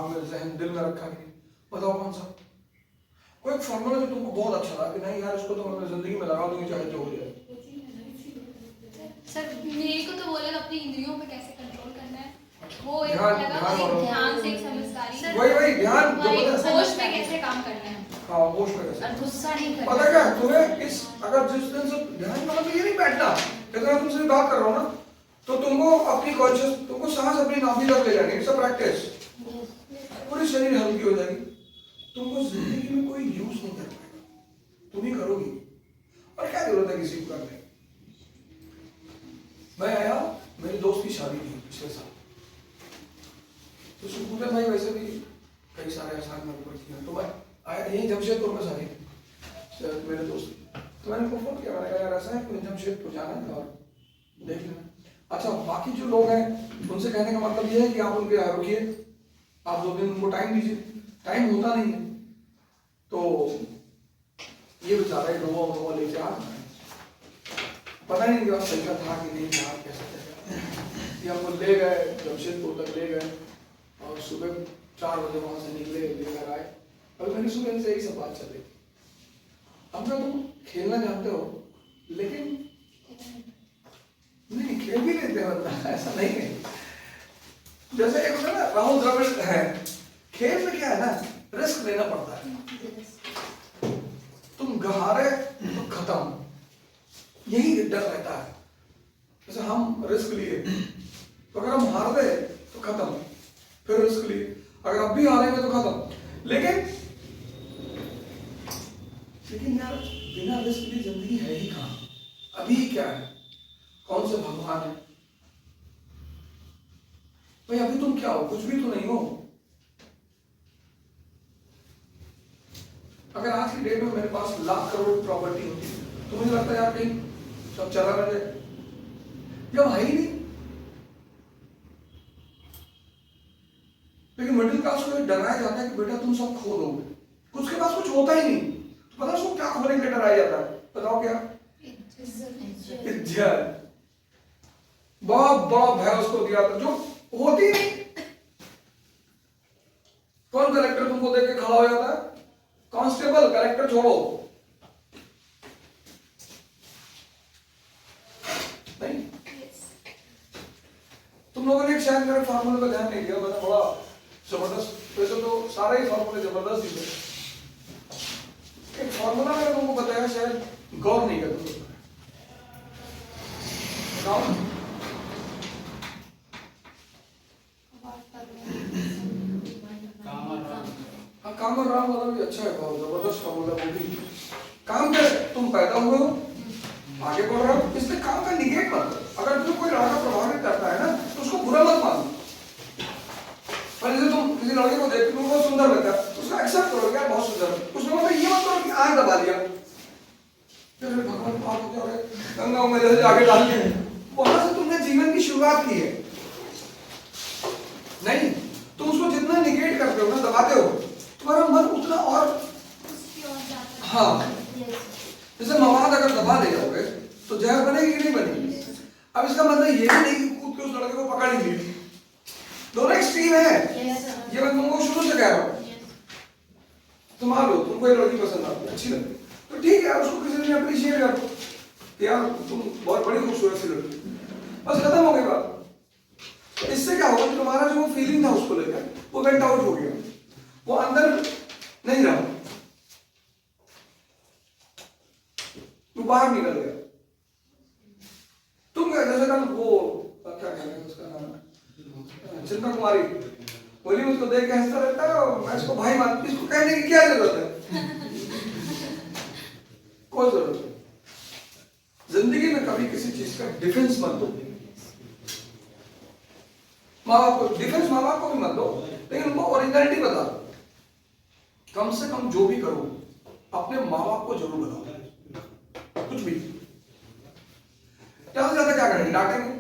दिमाग में जहन दिल में रखा कि बताओ कौन सा कोई फॉर्मूला जो तुमको बहुत अच्छा लगा कि नहीं यार इसको तो मैं जिंदगी में लगा दूंगी चाहे जो हो जाए। सर मेरे को तो बोला अपनी इंद्रियों पे कैसे कंट्रोल करना है, वो एक ध्यान ध्यान से, एक समझदारी, वही ध्यान होश में कैसे काम करना है। हाँ होश में कैसे, और गुस्सा नहीं करना। पता क्या तुम्हें इस अगर जिस दिन से ध्यान मतलब ये नहीं बैठना, जैसे मैं तुमसे बात कर रहा हूँ ना तो तुमको अपनी कॉन्शियस तुमको सांस अपनी नाभि तक ले जानी, इट्स अ प्रैक्टिस, पूरी शरीर हल्की हो जाएगी, तुमको जिंदगी में कोई यूज नहीं कर पाएगा, तुम ही करोगी और क्या जरूरत है किसी को करने। मैं आया मेरे दोस्त की शादी थी पिछले साल, तो सुकून भाई वैसे भी कई सारे आसान में ऊपर किया, तो मैं आया यही जमशेदपुर में शादी थी मेरे दोस्त, तो मैंने उनको फोन किया, मैंने कहा यार ऐसा है कि जमशेदपुर जाना है और देख लेना। अच्छा बाकी जो लोग हैं उनसे कहने का मतलब ये है कि आप उनके यहाँ रुकिए, आप 2 दिन उनको टाइम दीजिए, टाइम होता नहीं है, तो ये बेचारा लोगों लेके आ रहा है, पता नहीं कि सही था कि नहीं था, कैसे ये हमको ले गए जमशेदपुर तक ले गए और सुबह 4 बजे वहां से निकले लेकर आए। अभी मेरी सुबह से यही सब बात चल रही थी, हमने तुम खेलना जानते हो लेकिन नहीं खेल भी लेते हैं, मतलब ऐसा नहीं है, जैसे एक होता है ना राहुल द्रविड़ है, खेल में क्या है ना रिस्क लेना पड़ता है, तुम हारे तो खत्म, यही डर रहता है। जैसे हम रिस्क लिए तो अगर हम हार गए तो खत्म, फिर रिस्क लिए अगर अब भी हारेंगे तो खत्म, लेकिन यार बिना रिस्क लिए जिंदगी है ही कहां, अभी क्या है, कौन से भगवान है भाई, अभी तुम क्या हो, कुछ भी तो नहीं हो। अगर आज की डेट में मेरे पास लाख करोड़ प्रॉपर्टी होती तो मुझे लगता है यार कहीं सब चला ना जाए, जब है ही नहीं। लेकिन मिडिल क्लास को डराया जाता है कि बेटा तुम सब खो दोगे, उसके पास कुछ होता ही नहीं, तो पता उसको क्या खोने के लिए डराया जाता है, बताओ क्या, इज्जत, बहुत बड़ा भय उसको दिया था जो होती नहीं। कौन कलेक्टर तुमको देख के खड़ा हो जाता है, कांस्टेबल कलेक्टर छोड़ो, नहीं तुम लोगों ने शायद मेरे फार्मूले पर ध्यान नहीं दिया, मैंने बड़ा जबरदस्त, वैसे तो सारे ही फार्मूले जबरदस्त ही थे, एक फार्मूला मैंने तुमको बताया शायद गौर नहीं करते काम और राम वाला भी अच्छा है, बहुत जबरदस्त फार्मूला, वो भी काम कैसे तुम पैदा हुए हो आगे बढ़ रहे हो, इसलिए काम का निगेट मत करो, अगर तुम्हें कोई लड़का प्रभावित करता है ना तो उसको बुरा मत मानो, पर जैसे तुम किसी लड़के को देखते हो बहुत सुंदर लगता है तो उसको एक्सेप्ट करो यार बहुत सुंदर है, उसमें मतलब ये मत करो कि आंख दबा दिया, फिर भगवान पाप हो जाओगे गंगा में जैसे आगे डाल के, वहां से तुमने जीवन की शुरुआत की है, नहीं तुम उसको जितना निगेट करते हो ना दबाते हो तुम्हारा मन उतना और हाँ, जैसे मवाद अगर दबा ले जाओगे तो जहर बनेगी कि नहीं बनेगी। अब इसका मतलब ये भी नहीं कि कूद के उस लड़के को पकड़ ही ली, दोनों एक्सट्रीम है, ये मैं तुमको शुरू से कह रहा हूँ। तो मान लो तुमको एक लड़की पसंद आती है, अच्छी लगती तो ठीक है, उसको किसी ने अप्रिशिएट कर दो कि यार तुम बहुत बड़ी खूबसूरत सी लड़की, बस खत्म हो गई बात। इससे क्या होगा कि तुम्हारा जो फीलिंग था उसको लेकर वो वेंट आउट हो गया, वो अंदर नहीं रहा, वो बाहर निकल गया। तुम क्या जैसे कल वो क्या कहते हैं उसका नाम चिंता कुमारी बोली, उसको देख के हंसता रहता है और मैं इसको भाई मानती, इसको कहने की क्या जरूरत है, कोई जरूरत नहीं। जिंदगी में कभी किसी चीज का डिफेंस मत दो, माँ बाप को डिफेंस माँ बाप को भी मत दो, लेकिन उनको ओरिजिनलिटी बता दो, कम से कम जो भी करो अपने माँ बाप को जरूर बताओ, कुछ भी ज्यादा से ज्यादा क्या करेंगे, डांटेंगे,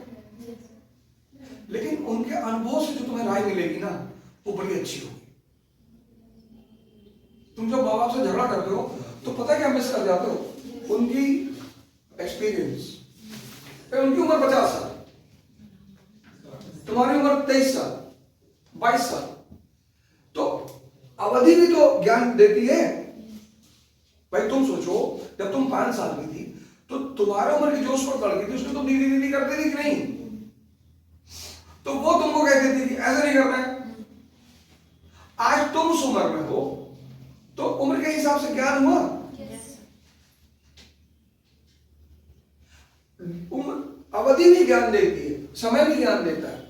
लेकिन उनके अनुभव से जो तुम्हें राय मिलेगी ना वो बड़ी अच्छी होगी। तुम जब माँ बाप से झगड़ा करते हो तो पता क्या मिस कर जाते हो, उनकी एक्सपीरियंस, उनकी उम्र 50 साल, तुम्हारी उम्र 23 साल 22 साल, अवधि भी तो ज्ञान देती है। भाई तुम सोचो, जब तुम 5 साल की थी तो तुम्हारे उम्र की जो उस पर लड़की थी उसने तुम दीदी दीदी करते थी कि नहीं? तो वो तुमको कहती थी कि ऐसा नहीं करना है। आज तुम उस उम्र में हो तो उम्र के हिसाब से ज्ञान हुआ। उम्र अवधि भी ज्ञान देती है, समय भी ज्ञान देता है।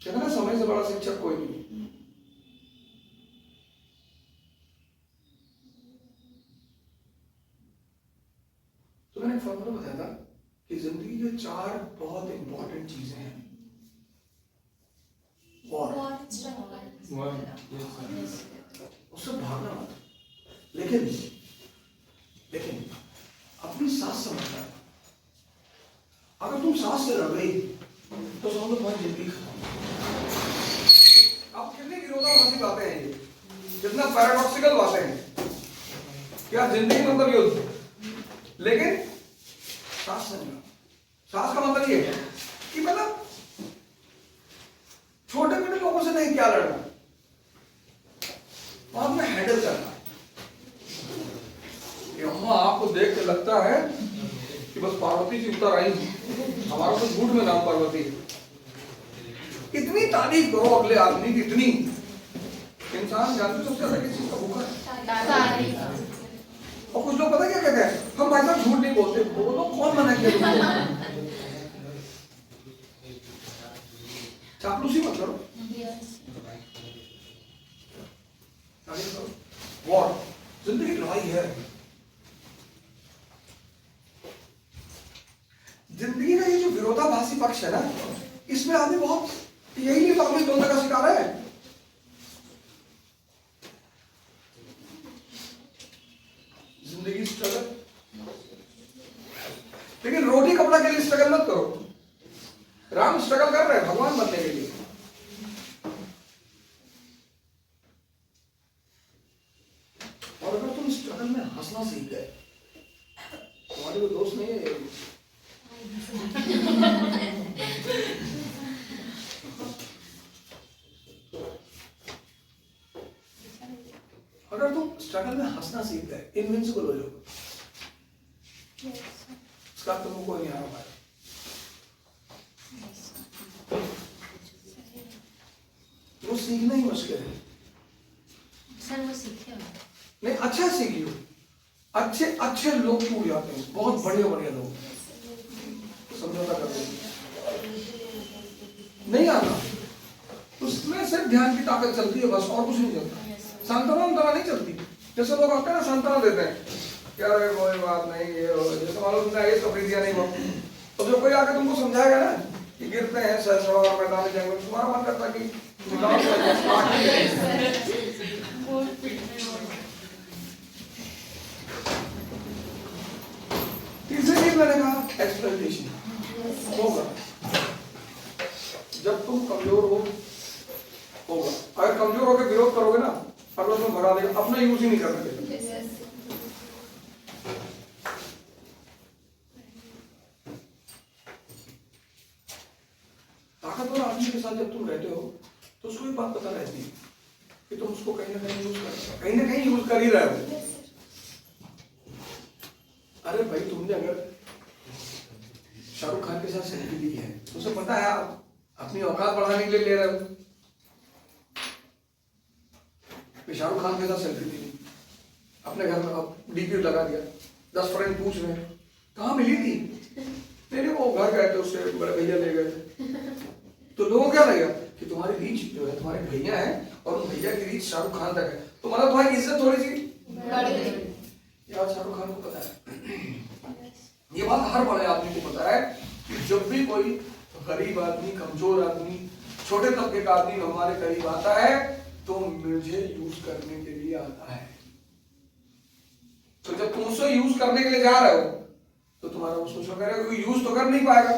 कहते ना समय से बड़ा शिक्षक कोई नहीं। तो मैंने फॉर्मूला बताया था कि जिंदगी के 4 बहुत इंपॉर्टेंट चीजें हैं। और उससे भागना मत, लेकिन अपनी सांस समझना। अगर तुम सांस से लड़ गई तो समझो तुम्हारी जिंदगी खत्म। अब कितनी विरोधाभासी बातें हैं ये, कितना पैराडॉक्सिकल बातें हैं। क्या जिंदगी मतलब युद्ध, लेकिन सांस नहीं। सांस का मतलब ये है कि मतलब छोटे मोटे लोगों से नहीं क्या लड़ना, वहां में हैंडल करना। यहां आपको देख के लगता है कि बस पार्वती जी उतर आई, हमारा तो झूठ में नाम पार्वती है। इतनी तारीफ करो अगले आदमी की, इतनी। इंसान जानते सबसे ज्यादा किस चीज का भूखा है? और कुछ लोग पता क्या कहते हैं, हम भाई साहब झूठ नहीं बोलते। बोलो, कौन मना किया तुमको? चापलूसी मत करो। वॉर जिंदगी की लड़ाई है। जिंदगी का ये जो विरोधाभासी पक्ष है ना, इसमें आदमी बहुत यही नहीं अपनी द्वंद का शिकार है। जिंदगी स्ट्रगल, लेकिन रोटी कपड़ा के लिए स्ट्रगल मत करो। राम स्ट्रगल कर रहे हैं भगवान बनने के लिए। और अगर तुम स्ट्रगल में हंसना सीख गए, तुम्हारे को दोस्त नहीं है। अगर तुम स्ट्रगल में हंसना सीख गए, इनविंसिबल हो जाओगे। इसका तुमको कोई नहीं आ पाएगा। वो सीखना ही मुश्किल है। सर वो सीखे नहीं, अच्छा सीखियो। अच्छे लोग टूट जाते हैं, बहुत बढ़िया लोग समझौता करते हैं। नहीं आता उसमें सिर्फ ध्यान की ताकत चलती है बस, और कुछ नहीं चलता। सांत्वना नहीं चलती। जैसे लोग आते हैं ना, सांत्वना देते हैं, क्या रे कोई बात नहीं, ये हो जैसे मानो तुमने ये सफेदियां नहीं हो। तो जो कोई आके तुमको समझाएगा ना कि गिरते हैं सहसा और मैदान जाएंगे, तुम्हारा मन करता कि तीसरी चीज मैंने कहा एक्सप्लॉइटेशन होगा। जब तुम कमजोर हो होगा। अगर कमजोर होकर विरोध करोगे ना, अगला तुम भगा देगा, अपना यूज ही नहीं करने देगा। ताकतवर आदमी के साथ जब तुम रहते हो तो उसको एक बात पता रहती है कि तुम उसको कहीं ना कहीं यूज कर ही रहे हो। अरे भाई, तुमने अगर शाहरुख खान के साथ सेल्फी ली है तो उसे पता है आप अपनी औकात बढ़ाने के लिए ले रहे हो। शाहरुख खान के साथ सेल्फी ली, अपने घर में अब डीपी लगा दिया, 10 फ्रेंड पूछ रहे हैं कहाँ मिली थी? नहीं वो घर गए थे, उससे बड़े भैया ले गए थे। तो लोगों को क्या लगेगा कि तुम्हारी रीच जो है, तुम्हारे भैया है और उन भैया की रीच शाहरुख खान तक है, तो मतलब तुम्हारी इज्जत थोड़ी सी यार शाहरुख खान को पता है। ये बात हर बड़े आदमी को पता है कि जब भी कोई गरीब आदमी, कमजोर आदमी, छोटे तबके का आदमी हमारे करीब आता है तो मुझे यूज करने के लिए आता है। तो जब तुम उसे यूज करने के लिए जा रहे हो तो तुम्हारा वो सोचो करेगा, कोई यूज तो कर नहीं पाएगा।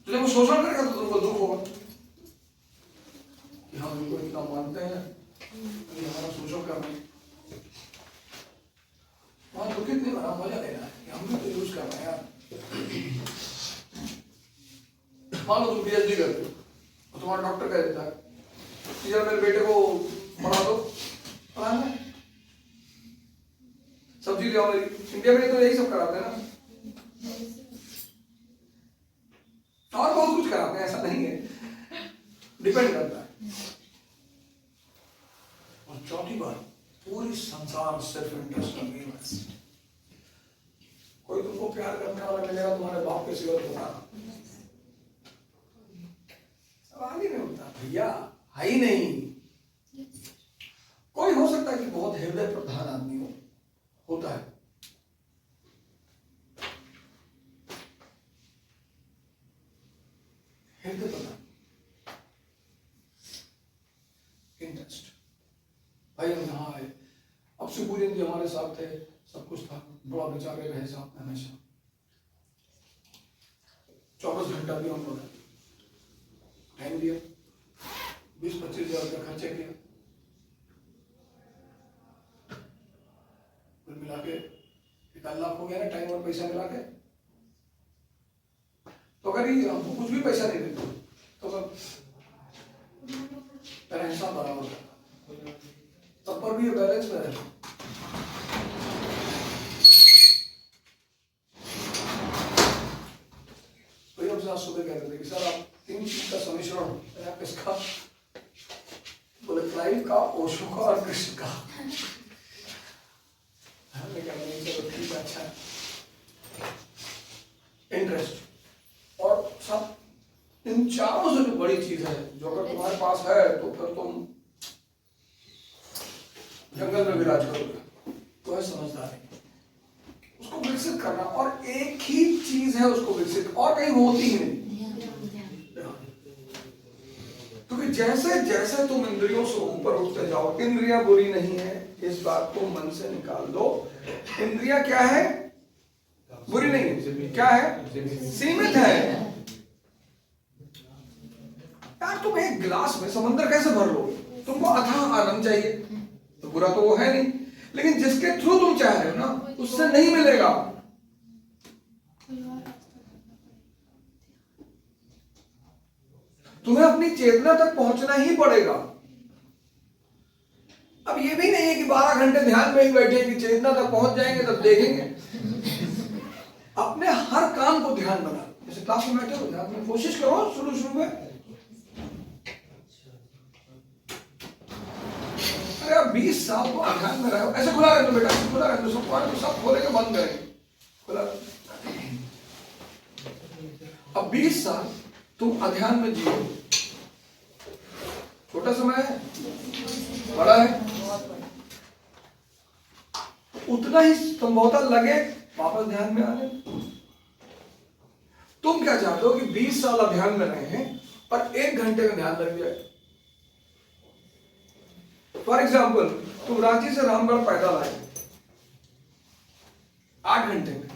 तो जब वो शोषण करेगा तो तुमको दुख होगा कि हम इनको इतना मानते हैं, अभी हमारा शोषण कर रहे हैं। वहां दुखित नहीं बना, मजा लेना है कि हम भी तो यूज कर रहे हैं यार। मान लो तुम पीएचडी करते हो और तुम्हारा डॉक्टर कह देता है कि यार मेरे बेटे को पढ़ा दो, पढ़ाना है, सब्जी ले आओ मेरी। इंडिया में तो यही सब कराते हैं ना, और बहुत कुछ कराते हैं, ऐसा नहीं है, डिपेंड करता है। और चौथी बात, पूरी संसार सिर्फ इंटरेस्ट में है। कोई तुमको प्यार करने वाला मिलेगा तुम्हारे बाप के सिवा होगा, सवाल ही नहीं होता भैया, है ही नहीं। कोई हो सकता है कि बहुत हृदय प्रधान आदमी हो, होता है, हृदय प्रधान, इंटरेस्ट। भाई हम यहाँ आए, अब शिवपूजन जी हमारे साथ थे, सब कुछ था, बड़ा बेचारे रहे साथ में हमेशा, 24 घंटा भी हम लोग टाइम दिया, 20-25 हजार का खर्चा किया, कुल मिला के 1 लाख हो गया ना, टाइम और पैसा मिला के। तो अगर ये हमको कुछ भी पैसा नहीं देते तो मेरा हिसाब बराबर करता, तब पर भी ये बैलेंस में रहता। तो हमसे आज सुबह कह रहे थे कि सर आप 3 चीज का सम्मिश्रण है, आप इसका बोले क्लाइव का, ओशो का और कृष्ण का। हमने क्या बोला, चलो ठीक है, अच्छा इंटरेस्ट और सब, इन चारों से जो बड़ी चीज है, जो अगर तुम्हारे पास है तो फिर तुम जंगल में विराज करोगे, तो है समझदारी, उसको विकसित करना। और एक ही चीज है उसको विकसित, और कहीं होती ही नहीं। क्योंकि जैसे जैसे तुम इंद्रियों से ऊपर उठते जाओ, इंद्रियां बुरी नहीं है, इस बात को मन से निकाल दो। इंद्रियां क्या है? बुरी नहीं है, क्या है? सीमित है। यार तुम एक गिलास में समंदर कैसे भर लोगे? तुमको अथाह आनंद चाहिए, तो बुरा तो वो है नहीं, लेकिन जिसके थ्रू तुम चाह रहे हो ना, उससे नहीं मिलेगा। तुम्हें अपनी चेतना तक पहुंचना ही पड़ेगा। अब ये भी नहीं है कि 12 घंटे ध्यान में ही बैठे कि चेतना तक पहुंच जाएंगे तब देखेंगे। अपने हर काम को ध्यान बना, जैसे क्लास में बैठे हो ध्यान में कोशिश करो शुरू में। अरे अब 20 साल को ध्यान में रहो, ऐसे खुला रहने दो बेटा, खुला रहने दो, सब खोलेंगे बंद करेंगे, खुला। अब 20 साल तुम अध्यान में जियो, छोटा समय है, बड़ा है, उतना ही संभवतः लगे वापस ध्यान में आने। तुम क्या चाहते हो कि 20 साल अध्यान में रहे हैं और 1 घंटे में ध्यान लग जाए? फॉर एग्जाम्पल, तुम रांची से रामगढ़ पैदल आए 8 घंटे में,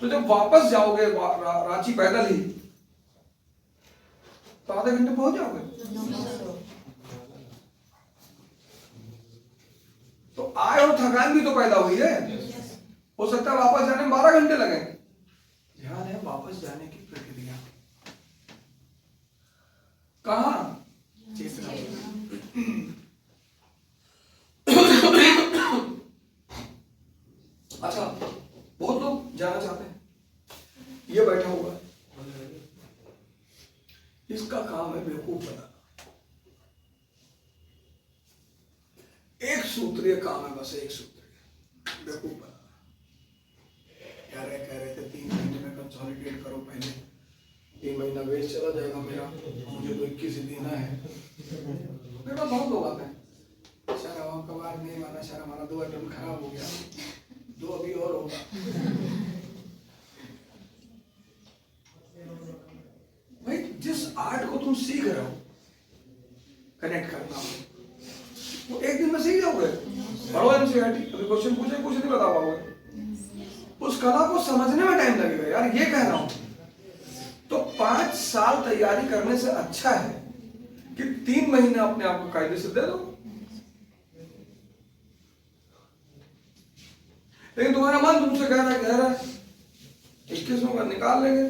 तो जब वापस जाओगे रांची पैदल ही, तो आधे घंटे पहुंच जाओगे। तो आए और थकान भी तो पैदा हुई है, हो सकता है वापस जाने में 12 घंटे लगे। ध्यान है वापस जाने की प्रक्रिया, कहां? चेतना। अच्छा, बहुत लोग जाना चाहते हैं, ये बैठा हुआ है, इसका काम है बेवकूफ बनाना, एक सूत्रीय काम है, बस एक सूत्रीय, बेवकूफ बनाना। कह रहे थे 3 महीने में कंसोलिडेट करो, पहले 3 महीना वेस्ट चला जाएगा मेरा, मुझे तो 21 ही देना है। मेरे पास बहुत लोग आते हैं, सर हम का बात नहीं माना सर, हमारा 2 अटेम्प्ट खराब हो गया, 2 अभी और होगा। भाई जिस आर्ट को तुम सीख रहे हो कनेक्ट करना, वो 1 दिन में सीख जाओगे। पढ़ो एनसीईआरटी, अभी क्वेश्चन पूछे कुछ नहीं बता पाओगे, उस कला को समझने में टाइम लगेगा यार, ये कह रहा हूं। तो 5 साल तैयारी करने से अच्छा है कि 3 महीने अपने आप को कायदे से दे दो। लेकिन तुम्हारा मन तुमसे कह रहा है 21 का निकाल लेंगे,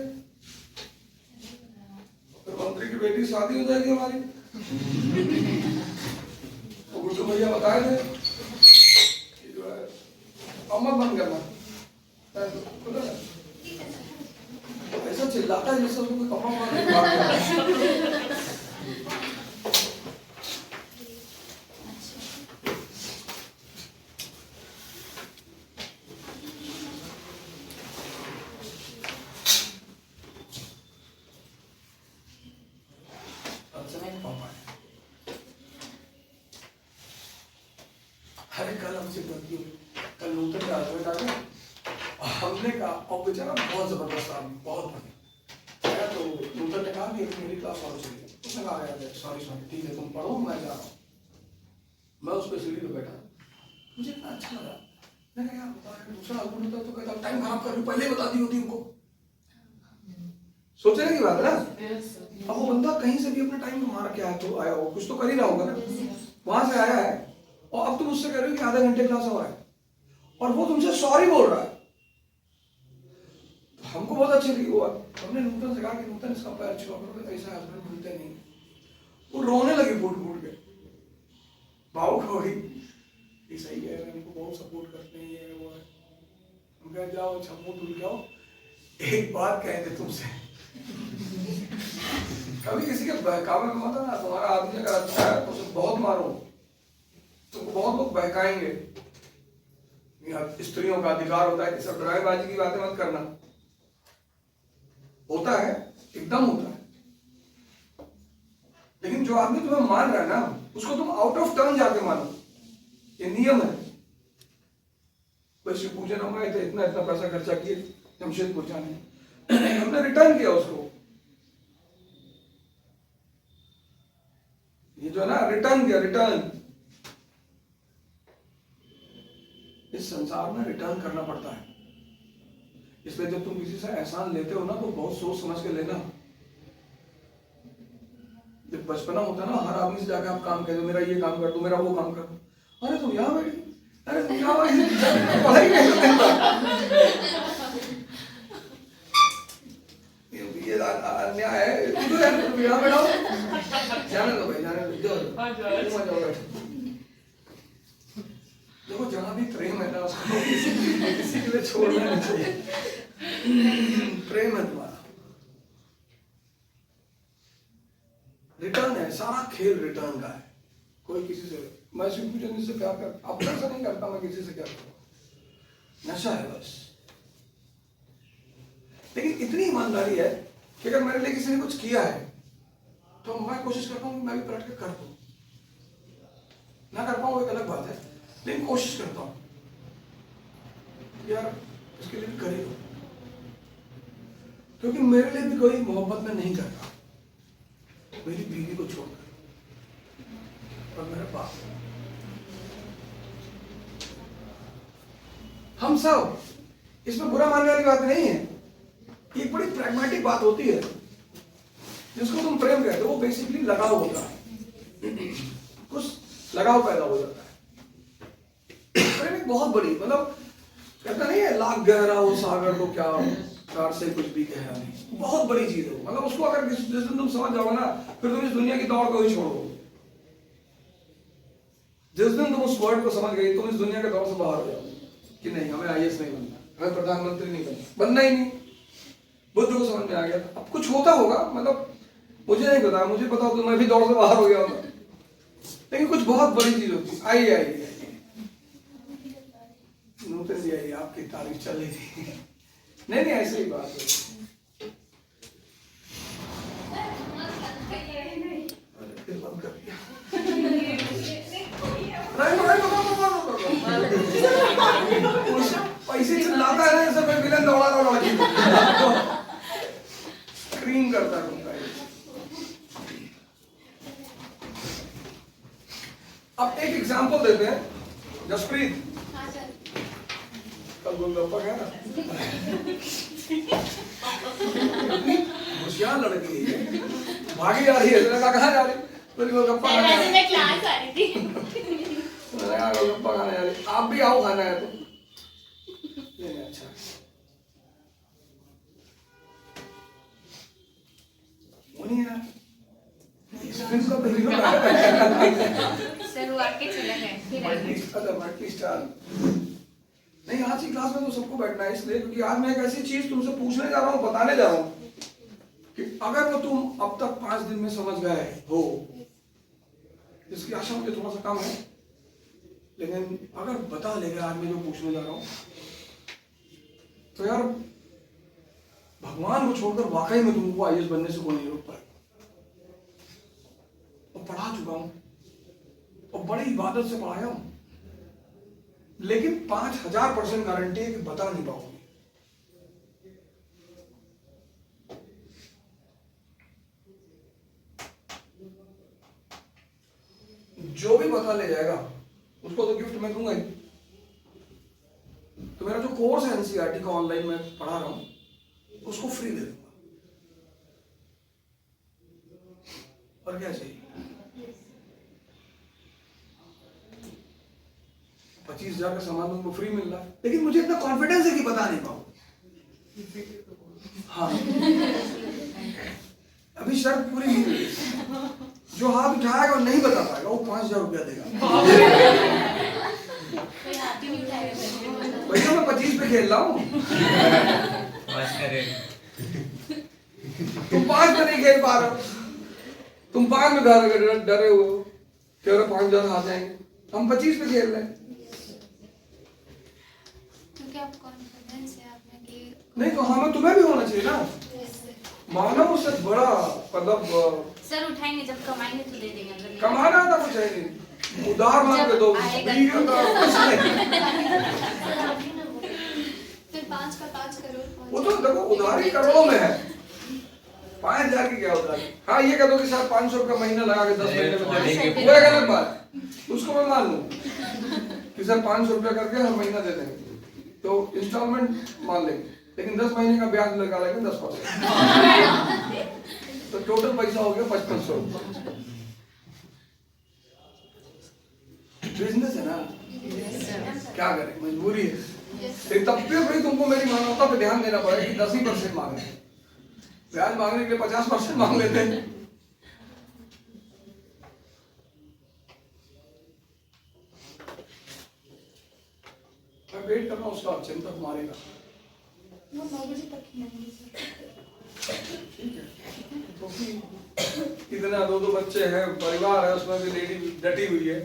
बेटी शादी हो जाएगी हमारी। तो गुड्डू भैया बताए थे कि जो है अम्मा बंद करना ऐसा चिल्लाता है जैसे उसको कोई कपड़ा मारने की बात कर रहा है। अरे कल हमसे गलती हुई, कल नूतन का हस्बैंड आ गया, हमने कहा और बेचारा बहुत जबरदस्त आदमी, बहुत बढ़िया। तो नूतन ने कहा कि मेरी क्लास और चलिए, उसने कहा यार सॉरी ठीक है तुम पढ़ो मैं जा रहा हूँ। मैं उस पर सीढ़ी पे बैठा, मुझे इतना अच्छा लगा। मैंने कहा यार बता दूसरा हस्बैंड होता तो कहता टाइम खराब कर रही पहले ही बता दी होती उनको। सोचने की बात है ना। अब वो बंदा कहीं से भी अपना टाइम कमा के आया तो आया हो, कुछ तो कर ही रहा होगा ना, वहां से आया है और अब तुम उससे कह रहे हो कि आधे घंटे क्लास और है और वो तुमसे सॉरी बोल रहा है। तो हमको बहुत अच्छी लगी वो। हमने नूतन से कहा कि नूतन इसका पैर छुआ करो, ऐसा हस्बैंड मिलते नहीं। वो रोने लगी फूट फूट के, भावुक हो गई कि सही है हमको बहुत सपोर्ट करते हैं ये वो है। हम कह जाओ छम्मू तुम जाओ, एक बात कहे थे तुमसे कभी किसी के बहकावे में मत ना, तुम्हारा आदमी अगर अच्छा है तो उसे बहुत मारो, तुमको बहुत लोग बहकाएंगे। स्त्रियों का अधिकार होता है कि सब ड्रामेबाजी की बातें मत करना, होता है एकदम होता है। लेकिन जो आदमी तुम्हें मान रहा है ना उसको तुम आउट ऑफ टर्न जाके मानो, ये नियम है। वैसे पूजन हम आए थे, इतना इतना पैसा खर्चा किए जमशेदपुर जाने, हमने रिटर्न किया उसको। ये जो है ना रिटर्न किया, रिटर्न। इस संसार में रिटर्न करना पड़ता है, इसलिए जब तुम किसी से एहसान लेते हो ना तो बहुत सोच समझ के लेना। जब बचपना होता है ना हर आदमी से जाकर आप काम कहते हो मेरा ये काम कर दो, मेरा वो काम कर दो। अरे तुम यहाँ बैठी, अरे तुम यहाँ पढ़ाई कैसे करता, ये अन्याय है। तुम तो यार तुम यहाँ बैठो, जाने दो भाई जाने दो, देखो जहाँ भी प्रेम है ना उसको किसी के लिए छोड़ना नहीं चाहिए। प्रेम है तुम्हारा, रिटर्न है, सारा खेल रिटर्न का है। कोई किसी से, मैं शिव पूजन से प्यार कर अपने से नहीं करता, मैं किसी से क्या करूँ, नशा है बस। लेकिन इतनी ईमानदारी है कि अगर मेरे लिए किसी ने कुछ किया है तो मैं कोशिश करता हूँ कि मैं भी पलट के कर दूँ। ना कर पाऊँ एक अलग बात है, लेकिन कोशिश करता हूँ यार इसके लिए भी करे दो, क्योंकि मेरे लिए भी कोई मोहब्बत में नहीं करता मेरी बीवी को छोड़कर और मेरे बाप। हम सब इसमें बुरा मानने वाली बात नहीं है, एक बड़ी प्रैग्मेटिक बात होती है। जिसको तुम प्रेम कहते हो वो बेसिकली लगाव होता है, कुछ लगाव पैदा हो जाता है। प्रेम एक बहुत बड़ी, मतलब कहता नहीं है लाख गहरा हो सागर तो क्या कार से कुछ भी गहरा नहीं, बहुत बड़ी चीज है। मतलब उसको अगर जिस दिन तुम समझ जाओगे ना फिर तुम इस दुनिया की दौड़ को ही छोड़ोगे। जिस दिन तुम उस वर्ड को समझ गई तुम इस दुनिया के दौर से बाहर हो जाओगे कि नहीं हमें आईएएस नहीं बनना, हमें प्रधानमंत्री नहीं बनना ही नहीं। बुद्ध को समझ में आ गया। अब कुछ होता होगा, मतलब मुझे नहीं पता, मुझे पता हो तो मैं भी दौड़ से बाहर हो गया होगा, लेकिन कुछ बहुत बड़ी चीज होती है। आइए नूतन जी आइए, आपकी तारीफ चल रही थी। नहीं ऐसे ही बात है। फिर बंद कर दिया। पैसे चिल्लाता है ऐसा, मैं विलन दौड़ा रहा स्क्रीन करता है। अब एक एग्जांपल देते हैं। जसप्रीत कल गोलगप्पा खाया ना, होशियार लड़की है, भागी जा रही है, कहाँ जा रही? गोलगप्पा खाने। मैं क्लास आ रही थी। गोलगप्पा खाने जा रही, आप भी आओ खाना है तो। अच्छा वो नहीं है, सर वो आके चले गए फिर आए। मल्टी स्टार नहीं, आज की क्लास में तो सबको बैठना है, इसलिए क्योंकि आज मैं एक ऐसी चीज तुमसे पूछने जा रहा हूँ, बताने जा रहा हूँ कि अगर वो तुम अब तक 5 दिन में समझ गए हो, इसकी आशा मुझे थोड़ा सा कम है, लेकिन अगर बता ले गए आज मैं जो पूछने जा रहा हूँ, तो यार भगवान को छोड़कर वाकई में तुमको आईएएस बनने से कोई नहीं रोक पाएगा। और पढ़ा चुका हूं और बड़ी इबादत से पढ़ाया हूं, लेकिन 5000% गारंटी है कि बता नहीं पाऊंगी। जो भी बता ले जाएगा उसको तो गिफ्ट मैं दूंगा ही। तो मेरा जो कोर्स है एनसीईआरटी का ऑनलाइन में पढ़ा रहा हूं, उसको फ्री दे दूंगा। और क्या चाहिए? 25,000 का सामान तुमको फ्री मिल रहा है, लेकिन मुझे इतना कॉन्फिडेंस है कि बता नहीं पाऊं। हाँ, अभी शर्त पूरी नहीं हुई। जो हाथ उठाएगा और नहीं बता पाएगा वो 5,000 रुपया देगा। भैया मैं 25 पे खेल रहा हूँ, तुम 5 पे नहीं खेल पा रहे हो, तुम 5 में डरे हुए हो कि अगर 5,000 आ जाएंगे, हम 25 पे खेल रहे हैं। क्योंकि आप कॉन्फिडेंस है आप में कि नहीं तो हमें तुम्हें भी होना चाहिए ना, मानव उससे बड़ा मतलब सर उठाएंगे जब कमाएंगे तो दे देंगे, अगर नहीं कमाना था कुछ है नहीं, उधार मांग के दो, वीडियो का कुछ नहीं। फिर 5 का 5 करोड़ वो तो देखो उधारी करोड़ों में है, 5,000 की क्या उधारी। हाँ ये कह दो कि सर 500 का महीना लगा के 10 महीने में देंगे, वो एक अलग बात, उसको मैं मान लूँ कि सर 500 रुपया करके हर महीना दे देंगे, तो इंस्टॉलमेंट मान लेंगे, लेकिन 10 महीने का ब्याज लगा लेंगे 10%, तो टोटल पैसा हो गया 5500। बिजनेस है ना, क्या करें, मजबूरी है। लेकिन तब भी भाई तुमको मेरी मानवता पे ध्यान देना पड़ेगा कि 10% मांग रहे हैं, ब्याज मांगने के लिए 50% मांग लेते हैं। मैं वेट कर रहा हूँ उसका, चिंता तुम्हारी का। वो 9 बजे तक ही आएंगे सर। ठीक है, क्योंकि इतना 2 बच्चे हैं, परिवार है, उसमें भी लेडी डटी हुई है,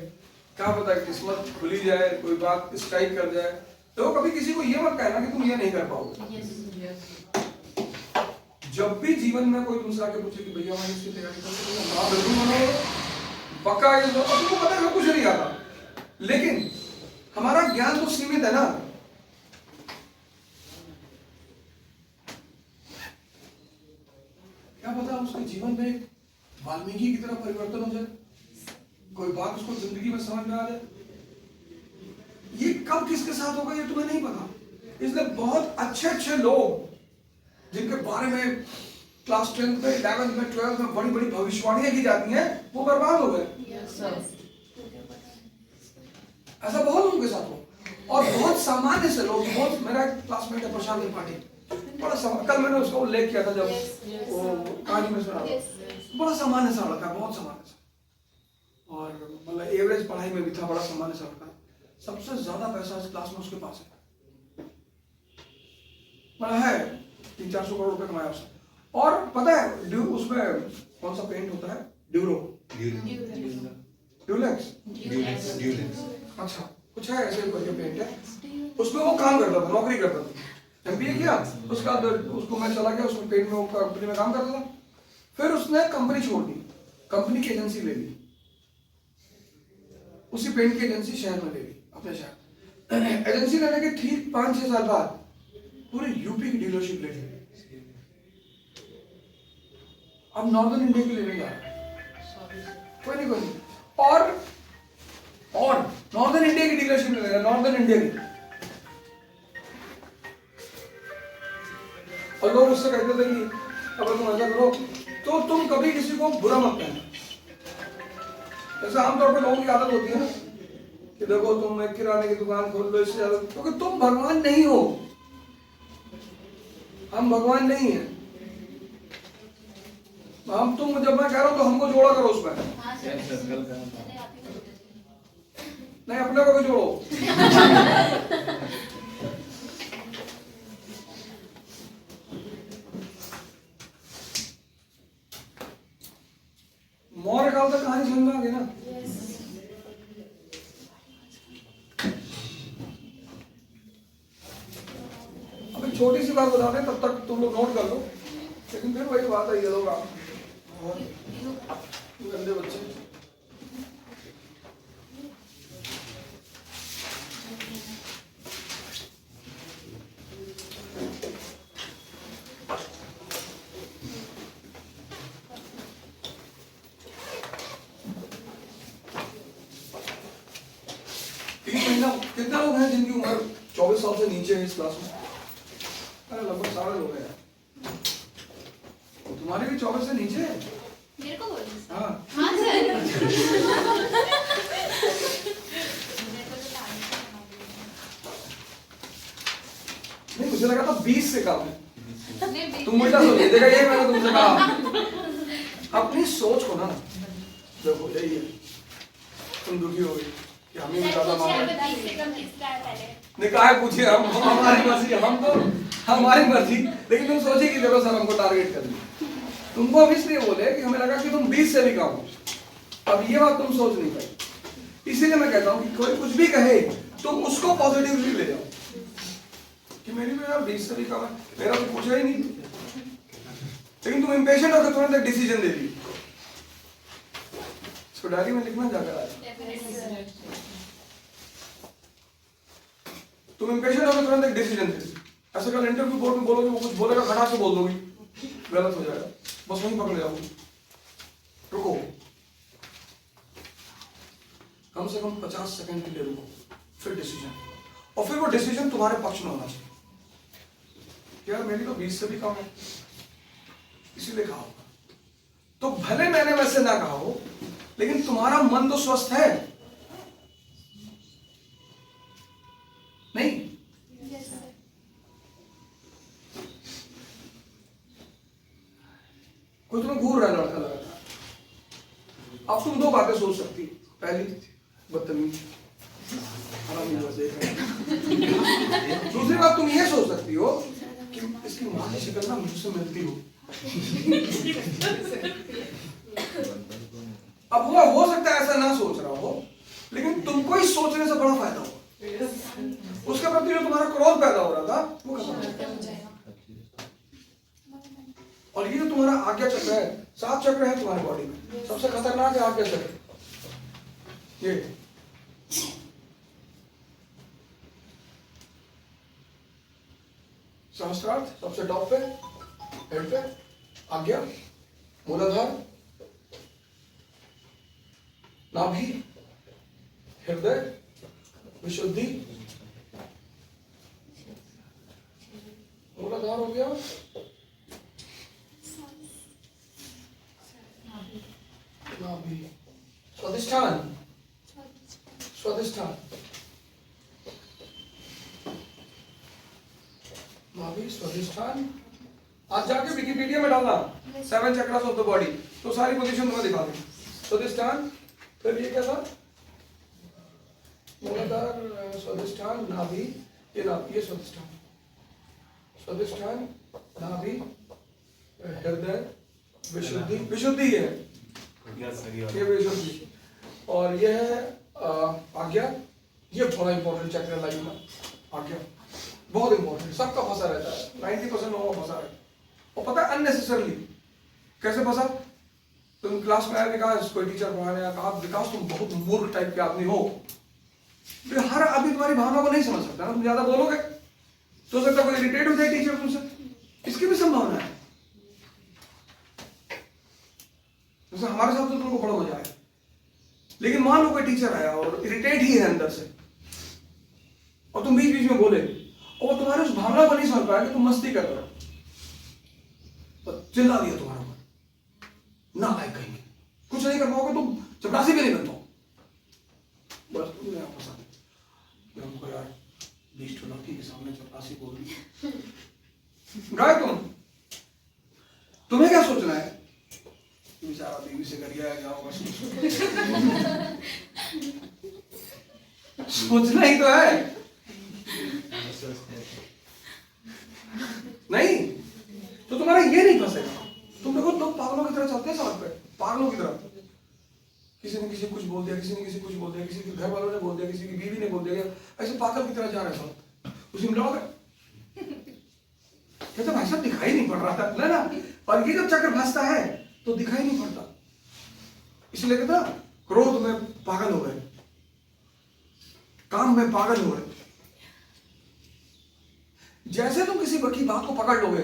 क्या पता किस्मत खुली जाए, कोई बात स्ट्राइक कर जाए, तो कभी किसी को ये मत कहना कि तुम ये नहीं कर पाओगे। जब भी जीवन में कोई तुमसे आके पूछे कि भैया मैं इसकी तैयारी कर पक्का ये तुमको पता है कुछ नहीं आता, लेकिन हमारा ज्ञान तो सीमित है ना। क्या पता उसके जीवन में वाल्मीकि की तरह परिवर्तन हो जाए, कोई बात उसको जिंदगी में समझ में आ जाए। ये कब किसके साथ होगा ये तुम्हें नहीं पता, इसलिए बहुत अच्छे लोग जिनके बारे में क्लास 10th में 11th में 12th में बड़ी बड़ी भविष्यवाणियां की जाती हैं, वो बर्बाद हो गए। ऐसा बहुत लोगों के साथ हो, और बहुत सामान्य से लोग, बहुत मेरा क्लासमेट है प्रशांत त्रिपाठी, बड़ा कल मैंने उसका उल्लेख किया था जब वो कहानी में सुना, बड़ा सामान्य सा लड़का, बहुत सामान्य सा, और मतलब एवरेज पढ़ाई में भी था, बड़ा सामान्य सा लड़का, सबसे ज्यादा पैसा इस क्लास में उसके पास है, मतलब है 300-400 करोड़ रुपए कमाया उसने। और पता है उसमें कौन सा पेंट होता है, ड्यूलेक्स, अच्छा कुछ है ऐसे करके पेंट है, उसमें वो काम करता था, नौकरी करता था, एमबीए किया, उसका उसको मैं चला गया, उसमें पेंट में कंपनी में काम करता था, फिर उसने कंपनी छोड़ दी, कंपनी की एजेंसी ले ली, उसी पेंट की एजेंसी शहर में ले ली, अपने शहर। एजेंसी लेने के ठीक 5-6 साल बाद पूरे यूपी की डीलरशिप ले ली। अब नॉर्दर्न इंडिया की लेने जा रहा है, कोई नहीं, और नॉर्दर्न इंडिया की डीलरशिप ले लेगा, नॉर्दर्न इंडिया की। और लोग उससे कहते थे कि अगर तुम ऐसा करो तो तुम कभी किसी को बुरा मत कहना। जैसे आमतौर पर लोगों की आदत होती है ना कि देखो तुम एक किराने की दुकान खोल लो, इससे ज्यादा, क्योंकि तुम भगवान नहीं हो, हम भगवान नहीं है। हम तुम जब मैं कह रहा हूँ तो हमको जोड़ा करो उसमें, हाँ सर सर्कल का चले आप ही कर दीजिए। नहीं अपने को भी जोड़ो। मौर्य काल तक कहानी समझ में आ गई ना? अभी छोटी सी बात बता दें, तब तक तुम लोग नोट कर लो, लेकिन फिर वही बात है, ये लोग और गंदे बच्चे। कितने लोग हैं जिनकी उम्र 24 साल से नीचे है इस क्लास में? अरे लगभग सारे लोग हैं। तुम्हारी भी 24 से नीचे है? मेरे को बोलिए सर। हाँ हाँ सर। नहीं, मुझे लगा था 20 से कम है। नहीं, तुम उल्टा सोच, देखा ये मैंने तुमसे कहा। अपनी सोच को ना देखो, यही है, तुम दुखी हो गई कि हम ही सर, ज्यादा पूछिए, मांग आप 20 से कम किसका है पहले? निकाह पूछिए, हम हमारी मर्जी, हम तो हमारी मर्जी, लेकिन तुम सोचिए कि देखो सर हमको टारगेट कर दिया। तुमको हम इसलिए बोले कि हमें लगा कि तुम 20 से भी कम हो। अब ये बात तुम सोच नहीं पाई, इसीलिए मैं कहता हूँ कि कोई कुछ भी कहे तुम उसको पॉजिटिवली ले जाओ कि मेरी भी यार 20 से भी कम है, मेरा तो पूछा ही नहीं, लेकिन तुम इम्पेशेंट होकर तुरंत एक डिसीजन दे दी। इसको डायरी में लिखना जाकर आज, तुम इम्पेशेंट होकर तुरंत एक डिसीजन दे दी। ऐसे कल इंटरव्यू बोर्ड में बोलोगे, वो कुछ बोलेगा, खड़ा से बोल दोगी, गलत हो जाएगा, बस वहीं पकड़ जाओगी। रुको, कम से कम 50 सेकंड के लिए रुको, फिर डिसीजन, और फिर वो डिसीजन तुम्हारे पक्ष में होना चाहिए। यार मेरी तो 20 से भी कम है, इसीलिए कहा होगा, तो भले मैंने वैसे ना कहा हो, लेकिन तुम्हारा मन तो स्वस्थ है नहीं? कोई तुम्हें घूर रहा है लड़का लगा, अब तुम दो बातें सोच सकती, पहली बदतमीज, दूसरी बात तुम ये सोच सकती हो कि इसकी मां की शक्ल ना मुझसे मिलती हो। अब वो हो सकता है ऐसा ना सोच रहा हो, लेकिन तुमको इस सोचने से बड़ा फायदा हो, उसके प्रति जो तुम्हारा क्रोध पैदा हो रहा था वो खत्म हो जाएगा। और ये जो तुम्हारा आज्ञा चक्र है, 7 चक्र है तुम्हारी बॉडी में, सबसे खतरनाक है आज्ञा चक्र। ये सहस्त्रार्थ सबसे टॉप पे, हेड पे, आज्ञा, मूलाधार, नाभि, हृदय, विशुद्धि, मूलाधार हो गया, नाभि, स्वादिष्ठान, स्वादिष्ठान, नाभि, स्वादिष्ठान। आज जाके विकिपीडिया में डालना 7 चक्रास ऑफ द बॉडी, तो सारी पोजीशन तुम्हें दिखा देंगे। स्वादिष्ठान, फिर ये क्या था? मूलाधार, स्वादिष्ठान, नाभि, ये नाभि, ये स्वादिष्ठान, स्वादिष्ठान, नाभि, हृदय, विशुद्धि, विशुद्धि है ये विशुद्धि, और ये है आज्ञा। ये बड़ा इंपॉर्टेंट चक्र है लाइफ में, आज्ञा बहुत इंपॉर्टेंट, सबका फंसा रहता है, 90% लोगों का फंसा रहता है। और पता है अननेसेसरली कैसे फंसा? तुम क्लास में आया, विकास कोई टीचर पढ़ाने आया, कहा विकास तुम बहुत मूर्ख टाइप के आदमी हो। तो हर आदमी तुम्हारी भावना को नहीं समझ सकता ना, तुम ज्यादा बोलोगे तो हो सकता है कोई इरिटेट हो जाए टीचर तुमसे, इसकी भी संभावना है। जैसे हमारे साथ तो तुमको बड़ा मजा आया, लेकिन मान लो कोई टीचर आया और इरिटेट ही है अंदर से, और तुम बीच बीच में बोले, और वो तुम्हारे उस भावना को नहीं समझ पाया कि तुम मस्ती कर रहे हो, तो चिल्ला दिया तुम्हारे ऊपर, ना आए कहीं, कुछ नहीं कर पाओगे तुम, चपरासी भी नहीं बन पाओ। बस तुमने यहाँ फंसा दिया, हमको यार 20 लड़की के सामने चपरासी बोल दी। गाय तुम्हें क्या सोचना है करिए जाओ बस। सोचना ही तो है नहीं, तो तुम्हारा ये नहीं फंसेगा। तुम देखो लोग पागलों की तरह चलते हैं सड़क पे, पागलों की तरह। किसी ने किसी को कुछ बोल दिया, किसी ने किसी को कुछ बोल दिया, किसी के घर वालों ने बोल दिया, किसी की बीवी ने बोल दिया, ऐसे पागल की तरह जा रहे हैं। उसी में लोग ये तो भाई साहब दिखाई नहीं पड़ रहा था ना। और ये जब चक्कर फंसता है तो दिखाई नहीं पड़ता, इसलिए कहता क्रोध में पागल हो गए, काम में पागल हो गए। जैसे तुम किसी की बात को पकड़ लोगे,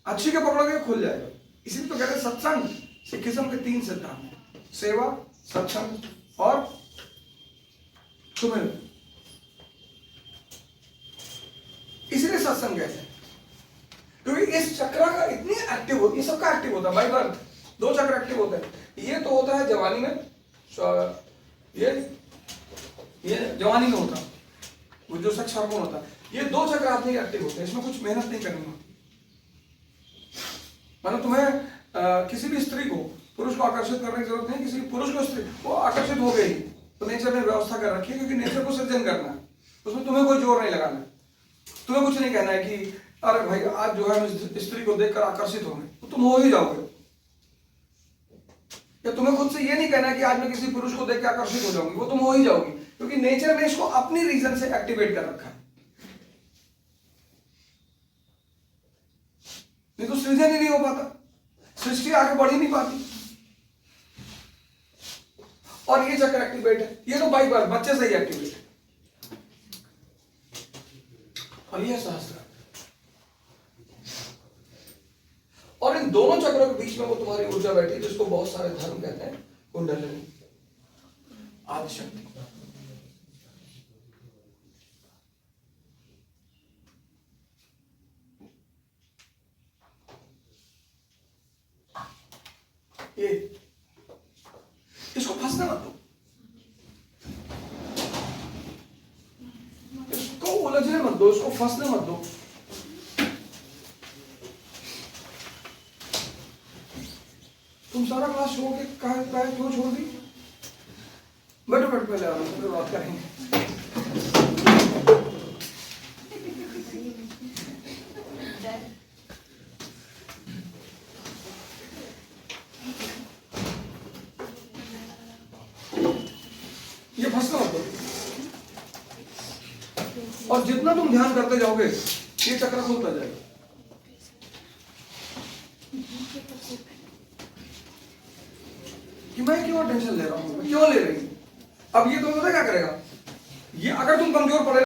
अच्छी के पकड़ोगे खुल जाएगा। इसीलिए तो कहते हैं सत्संग सिखिज्म के 3 सिद्धांत हैं, सेवा, सत्संग और सुमिरन। इसलिए सत्संग कहते हैं क्योंकि इस चक्र का इतनी एक्टिव होती है, सबका एक्टिव होता है बाई बर्थ। 2 चक्र एक्टिव होते हैं। ये तो होता है जवानी में, ये जवानी में होता है, वो जो सेक्स हार्मोन होता है। ये 2 चक्र आदमी एक्टिव होते हैं, इसमें कुछ मेहनत नहीं करनी होती। मतलब तुम्हें किसी भी स्त्री को पुरुष को आकर्षित करने की जरूरत नहीं। किसी पुरुष को स्त्री वो आकर्षित हो गई तो नेचर ने व्यवस्था कर रखी है, क्योंकि नेचर को सृजन करना है, उसमें तुम्हें कोई जोर नहीं लगाना है। तुम्हें कुछ नहीं कहना है कि अरे भाई आज जो है मैं स्त्री को देखकर आकर्षित हो गए, तो तुम हो ही जाओगे। या तुम्हें खुद से ये नहीं कहना है कि आज मैं किसी पुरुष को देख के आकर्षित हो जाऊंगी, वो तुम हो ही जाओगी, क्योंकि नेचर ने इसको अपनी रीजन से एक्टिवेट कर रखा है। नहीं तो सृजन ही नहीं हो पाता, सृष्टि आगे बढ़ ही नहीं पाती। और ये चक्कर एक्टिवेट है, ये तो बाई बार बच्चे से ही एक्टिवेट है। और ये सहस्त्र, और इन दोनों चक्रों के बीच में वो तुम्हारी ऊर्जा बैठी, जिसको बहुत सारे धर्म कहते हैं कुंडलिनी, आदिशक्ति। ये इसको फंसने मत दो, इसको उलझने मत दो, इसको फंसने मत दो। तुम सारा क्लास छोड़ के क्यों छोड़ दी? बैठो बैठो, पहले आओ, फिर बात करेंगे। ये फंसना मत दो, और जितना तुम ध्यान करते जाओगे ये चक्र खुलता जाएगा। कि मैं क्यों टेंशन ले रहा हूं, क्यों ले रही हूं। अब ये तुम्हें पता क्या करेगा, ये अगर तुम कमजोर पड़े